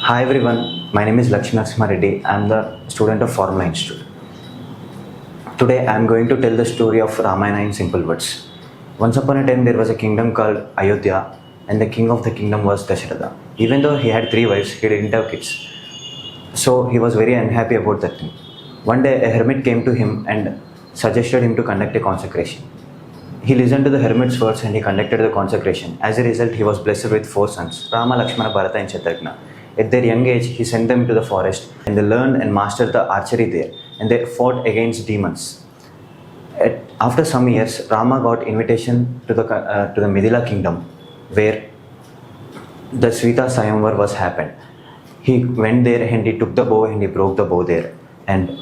Hi everyone, my name is Lakshminarasimha Reddy. I am the student of Formula Institute. Today I am going to tell the story of Ramayana in simple words. Once upon a time there was a kingdom called Ayodhya, and the king of the kingdom was Dasharatha. Even though he had 3 wives, he didn't have kids. So he was very unhappy about that thing. One day a hermit came to him and suggested him to conduct a consecration. He listened to the hermit's words and he conducted the consecration. As a result, he was blessed with 4 sons, Rama, Lakshmana, Bharata and Shatrugna. At their young age, he sent them to the forest and they learned and mastered the archery there, and they fought against demons. After some years, Rama got invitation to the Midila kingdom, where the Sita Sayamvar was happened. He went there and he took the bow and he broke the bow there, and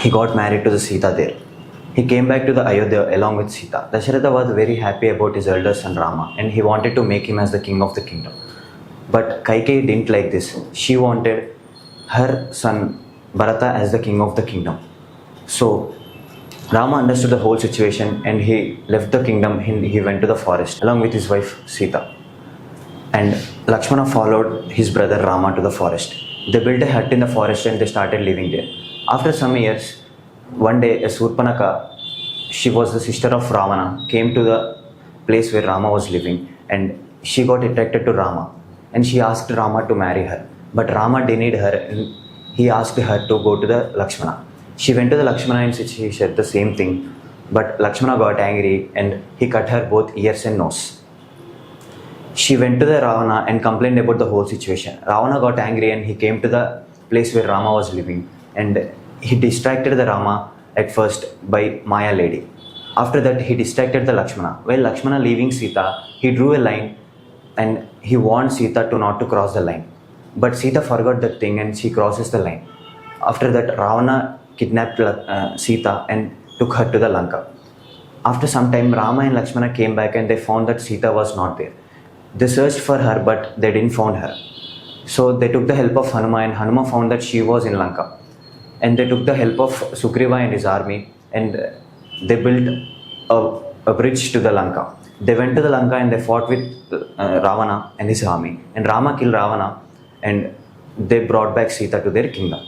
he got married to the Sita there. He came back to the Ayodhya along with Sita. Dasharatha was very happy about his elder son Rama, and he wanted to make him as the king of the kingdom. But Kaikeyi didn't like this. She wanted her son Bharata as the king of the kingdom. So Rama understood the whole situation and he left the kingdom. He went to the forest along with his wife Sita. And Lakshmana followed his brother Rama to the forest. They built a hut in the forest and they started living there. After some years, one day a Surpanaka, she was the sister of Ravana, came to the place where Rama was living, and she got attracted to Rama. And she asked Rama to marry her. But Rama denied her and he asked her to go to the Lakshmana. She went to the Lakshmana and she said the same thing. But Lakshmana got angry and he cut her both ears and nose. She went to the Ravana and complained about the whole situation. Ravana got angry and he came to the place where Rama was living, and he distracted the Rama at first by Maya lady. After that, he distracted the Lakshmana. While Lakshmana leaving Sita, he drew a line and he warned Sita to not to cross the line. But Sita forgot that thing and she crosses the line. After that, Ravana kidnapped Sita and took her to the Lanka. After some time, Rama and Lakshmana came back and they found that Sita was not there. They searched for her but they didn't find her. So they took the help of Hanuma, and Hanuma found that she was in Lanka. And they took the help of Sugriva and his army, and they built a bridge to the Lanka. They went to the Lanka and they fought with Ravana and his army. And Rama killed Ravana and they brought back Sita to their kingdom.